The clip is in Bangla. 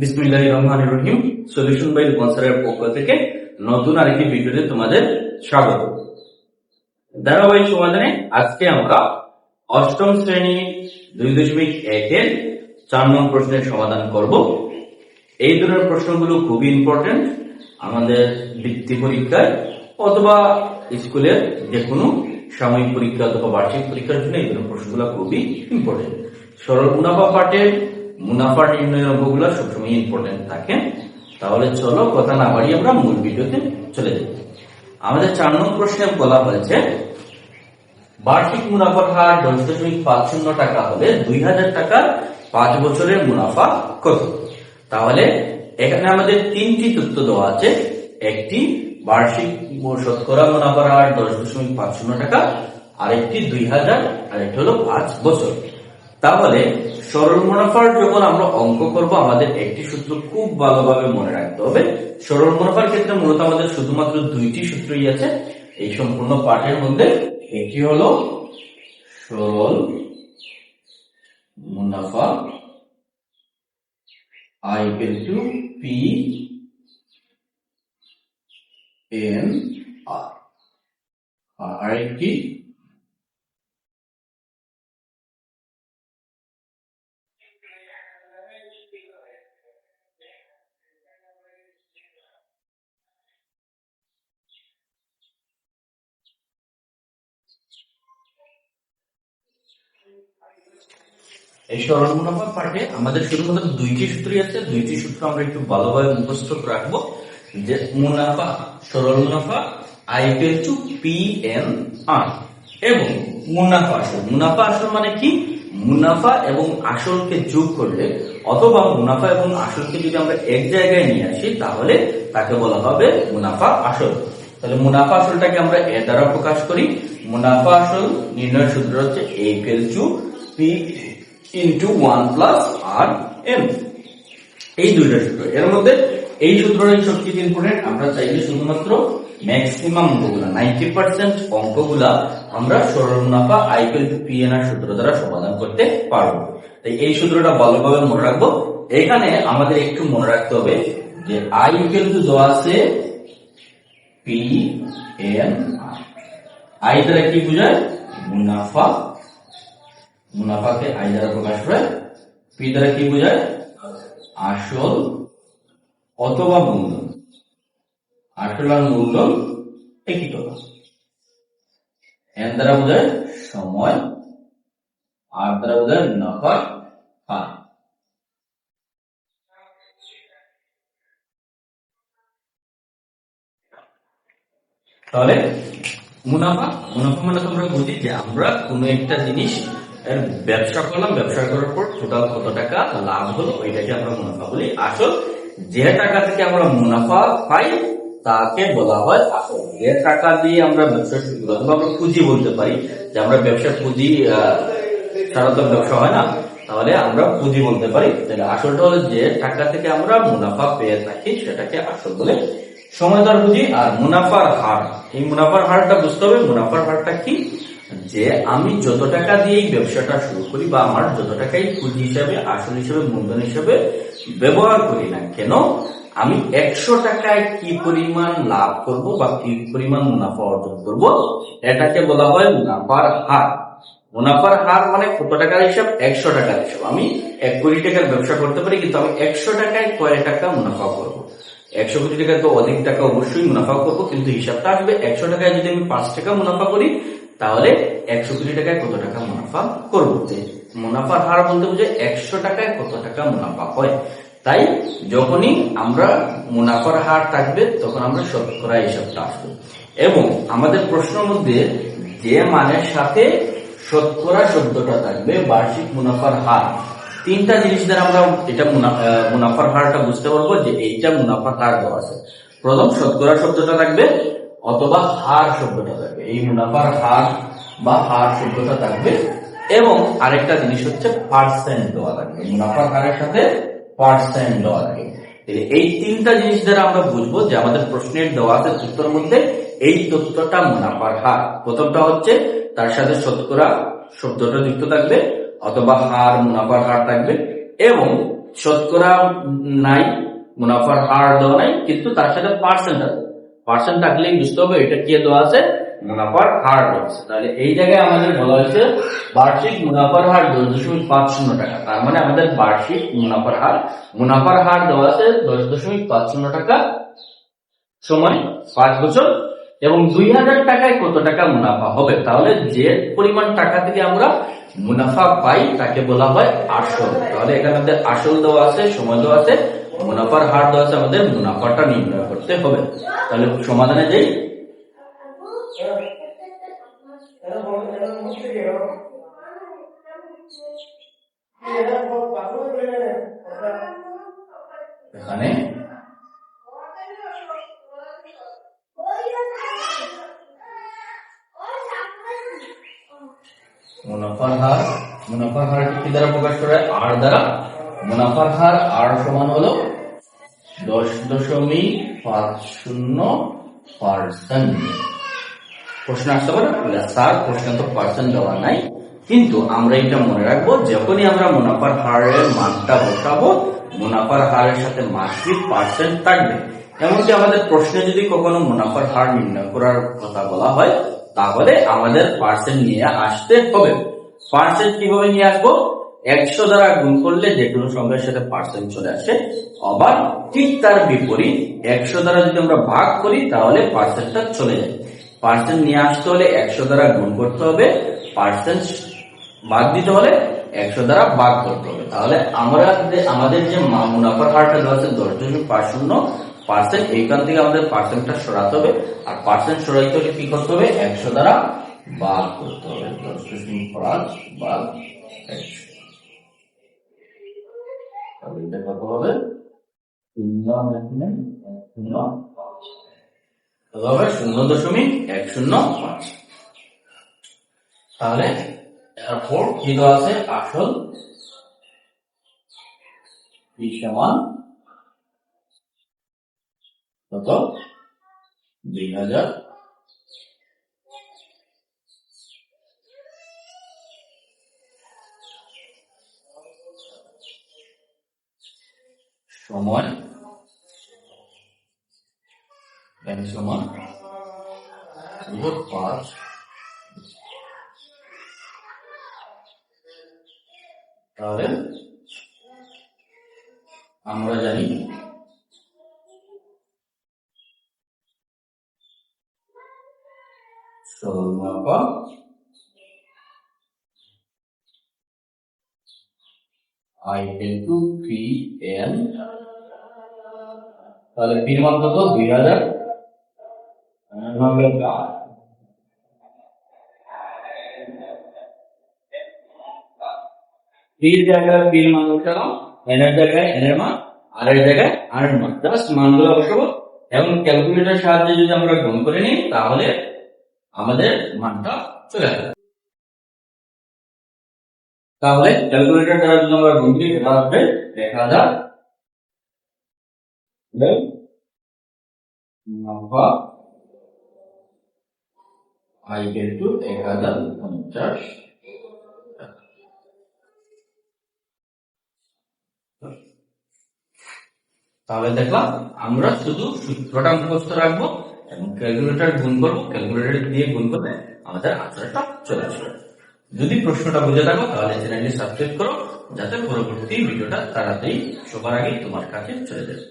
বিসমিল্লাহির রহমানির রহিম। সলিউশন বাই রিপন স্যারের পক্ষ থেকে নতুন আরেকটি ভিডিওতে তোমাদের স্বাগত। ধারাবাহিক সমাধানে আজকে আমরা অষ্টম শ্রেণী 2.1 এর 4 নং প্রশ্নের সমাধান করব। এই ধরনের প্রশ্নগুলো খুবই ইম্পর্টেন্ট আমাদের বৃত্তি পরীক্ষায় অথবা স্কুলের যে কোনো সাময়িক পরীক্ষা অথবা বার্ষিক পরীক্ষার জন্য এই ধরনের প্রশ্নগুলো খুবই ইম্পর্টেন্ট। সরল মুনাফা পাঠের মুনাফা নির্ণয়ের অঙ্কগুলো সবসময় ইম্পর্টেন্ট থাকে। তাহলে চলো কথা না বাড়িয়ে আমরা মূল ভিডিওতে চলে যাই। আমাদের 4 নং প্রশ্নে বলা হয়েছে বার্ষিক মুনাফার হার 10.50 টাকা হলে 2000 টাকার 5 বছরের মুনাফা কত? তাহলে এখানে আমাদের তিনটি তথ্য দেওয়া আছে। একটি বার্ষিক শতকরা মুনাফার হার 10.50 টাকা, আরেকটি 2000, আরেকটি হলো 5 বছর। তাহলে সরল মুনাফার যখন আমরা অঙ্ক করব আমাদের একটি সূত্র খুব ভালোভাবে মনে রাখতে হবে। সরল মুনাফার ক্ষেত্রে মূলত আমাদের শুধুমাত্র দুইটি সূত্রই আছে এই সম্পূর্ণ পাঠের মধ্যে। একটি হলো সরল মুনাফা I equal to P N R, আরেকটি এই সরল মুনাফার পাঠে আমাদের শুধুমাত্র দুইটি সূত্রই আছে। দুইটি সূত্র আমরা একটু ভালোভাবে মুখস্থ রাখবো। যে মুনাফা, সরল মুনাফা I equal to PNR এবং মুনাফা আসল। মুনাফা আসল মানে কি? মুনাফা এবং আসলকে যোগ করলে অথবা মুনাফা এবং আসলকে যদি আমরা এক জায়গায় নিয়ে আসি তাহলে তাকে বলা হবে মুনাফা আসল। তাহলে মুনাফা আসলটাকে আমরা এ দ্বারা প্রকাশ করি। মুনাফা আসল নির্ণয়ের সূত্র হচ্ছে A equal to P into 1 plus RM। এই দুইটা সূত্র, এর মধ্যে এই সূত্রটাই সবচেয়ে ইম্পর্টেন্ট। আমরা চাইলে শুধুমাত্র ম্যাক্সিমাম অঙ্কগুলা 90% অঙ্কগুলা আমরা সরল মুনাফা I equal to PNR সূত্র দ্বারা সমাধান করতে পারবো। তাই এই সূত্রটা ভালোভাবে মনে রাখবো। এখানে আমাদের একটু মনে রাখতে হবে যে I equal to দেওয়া আছে PNR। I দ্বারা কি বোঝায়? মুনাফা। মুনাফাকে I দ্বারা প্রকাশ করে। P দ্বারা কি বোঝায়? আসল অথবা মূলধন। আসল আর মূলধন একই কথা। N দ্বারা বোঝায় সময়, R দ্বারা বোঝায় মুনাফার হার। তাহলে মুনাফা, মুনাফা মানে তোমরা বুঝি যে আমরা কোনো একটা জিনিস ব্যবসা করলাম, ব্যবসা করার পর টোটাল কত টাকা লাভ হলো ওইটাকে আমরা মুনাফা বলি। আসল যে টাকা থেকে আমরা মুনাফা পাই তাকে বলা হয় আসল। যে টাকা দিয়ে আমরা ব্যবসা শুরু করলাম, আমরা পুঁজি বলতে পারি যে আমরা ব্যবসা পুঁজি ছাড়া তো ব্যবসা হয় না, তাহলে আমরা পুঁজি বলতে পারি। তাহলে আসলটা হলো যে টাকা থেকে আমরা মুনাফা পেয়ে থাকি সেটাকে আসল বলে। সময়দার পুঁজি আর মুনাফার হার, এই মুনাফার হারটা বুঝতে হবে। মুনাফার হারটা কি? যে আমি যত টাকা দিয়ে ব্যবসাটা শুরু করি বা আমার যত টাকাই পুঁজি হিসাবে, আসল হিসাবে, মূলধন হিসাবে ব্যবহার করি না কেন, আমি 100 টাকায় কি পরিমাণ লাভ করব বা কি পরিমাণ মুনাফা অর্জন করব এটাকে বলা হয় মুনাফার হার। মুনাফার হার মানে কত টাকার হিসাব? 100 টাকার হিসাব। আমি 1 কোটি টাকার ব্যবসা করতে পারি কিন্তু আমি 100 টাকায় কয় টাকা মুনাফা করব। 100 কোটি টাকায় তো অধিক টাকা অবশ্যই মুনাফা করবো, কিন্তু হিসাবটা আসবে 100 টাকায় যদি আমি 5 টাকা মুনাফা করি তাহলে 100 কোটি টাকায় কত টাকা মুনাফা করবো। মুনাফার হার বলতে বুঝে 100 টাকায় কত টাকা মুনাফা হয়। তাই যখনই আমরা মুনাফার হার থাকবে তখন আমরা শতকরা হিসাবটা আসবে। এবং আমাদের প্রশ্নের মধ্যে যে মানের সাথে শতকরা শব্দটা থাকবে, বার্ষিক মুনাফার হার, তিনটা জিনিস দ্বারা আমরা এটা মুনাফার হারটা বুঝতে পারবো যে এইটা মুনাফার হার দেওয়া আছে। প্রথম শতকরা শব্দটা থাকবে অথবা হার শব্দটা থাকবে, এই মুনাফার হার বা হার শব্দটা থাকবে। এবং আরেকটা জিনিস হচ্ছে পার্সেন্ট দেওয়া থাকবে, মুনাফার হারের সাথে পার্সেন্ট দেওয়া থাকে। এই তিনটা জিনিস দ্বারা আমরা বুঝবো যে আমাদের প্রশ্নের দেওয়া আছে উত্তরের মধ্যে এই তথ্যটা মুনাফার হার। প্রথমটা হচ্ছে তার সাথে শতকরা শব্দটা যুক্ত থাকবে অথবা হার, মুনাফার হার থাকবে এবং শতকরা নাই, মুনাফার হার দেওয়া নাই, কিন্তু তার সাথে পার্সেন্ট আছে। পার্সেন্ট থাকলেই বুঝতে হবে এটা কি দেওয়া আছে, মুনাফার হার দেওয়া আছে। তাহলে এই জায়গায় আমাদের বলা হয়েছে বার্ষিক মুনাফার হার 10.50 টাকা। তার মানে আমাদের বার্ষিক মুনাফার হার দেওয়া আছে 10.50 টাকা সময় 5 বছর, এবং 2000 টাকায় কত টাকা মুনাফা হবে। তাহলে যে পরিমাণ টাকা থেকে আমরা মুনাফা পাই তাকে বলা হয় আসল। তাহলে এখানে আমাদের আসল দেওয়া আছে, সময় দেওয়া আছে, মুনাফার হার দেওয়া আছে, আমাদের মুনাফাটা নির্ণয় করতে হবে। তাহলে সমাধানে যাই। এখানে মুনাফার হার কি দ্বারা প্রকাশ করে, আর দ্বারা। মুনাফার হার আর সমান হলো 10.50%। প্রশ্ন আসতে পারে স্যার প্রশ্ন তো পার্সেন্ট দেওয়া নাই, কিন্তু আমরা এটা মনে রাখবো যখনই আমরা মুনাফার হারের মানটা বসাবো মুনাফার হারের সাথে মাসিক পার্সেন্ট থাকবে। এমনকি আমাদের প্রশ্নে যদি কখনো মুনাফার হার নির্ণয় করার কথা বলা হয় তাহলে আমাদের পার্সেন্ট নিয়ে আসতে হবে। পার্সেন্ট কিভাবে নিয়ে আসবো, 100 দ্বারা গুণ করলে যে কোনো সংখ্যার সাথে পার্সেন্ট চলে আসে। আবার ঠিক তার বিপরীত 100 দ্বারা যদি আমরা ভাগ করি তাহলে পার্সেন্টটা চলে যায়। পার্সেন্ট নিয়ে আসতে হলে 100 দ্বারা গুণ করতে হবে, পার্সেন্ট বাদ দিতে হলে 100 দ্বারা ভাগ করতে হবে। তাহলে আমাদের যে মুনাফার হারটা দেওয়া আছে 10.50%, এইখান থেকে আমাদের পার্সেন্টটা সরাতে হবে। আর পার্সেন্ট সরাইতে হলে কি করতে হবে, 100 দ্বারা ভাগ করতে হবে। 10.5 ভাগ 100, তাহলে এটা কত হবে, 0.105। তাহলে এরপর কি দেওয়া আছে, আসল p সমান কত, 2000, সময় সমান 5। তাহলে আমরা জানি সরল মুনাফা I into PN। তাহলে P এর মান কত, 2000 P এর জায়গায় P এর মান বসালাম, N এর জায়গায় N এর মান, R এর জায়গায় R এর মান, জাস্ট মানগুলো বসাবো এবং ক্যালকুলেটরের সাহায্যে যদি আমরা গুণ করে নিই তাহলে আমাদের মানটা চলে আসবে। তাহলে ক্যালকুলেটর দ্বারা যদি আমরা গুণ করি এটা আসবে 1000 মুনাফা I into 1050। তাহলে দেখলাম আমরা শুধু সূত্রটা মুখস্থ রাখবো এবং ক্যালকুলেটর গুণ করবো, ক্যালকুলেটর দিয়ে গুণ করলে আমাদের আনসারটা চলে আসবে। যদি প্রশ্নটা বুঝে থাকো তাহলে চ্যানেলটি সাবস্ক্রাইব করো যাতে পরবর্তী ভিডিওটা তাড়াতাড়ি সবার আগে তোমার কাছে চলে যাবে।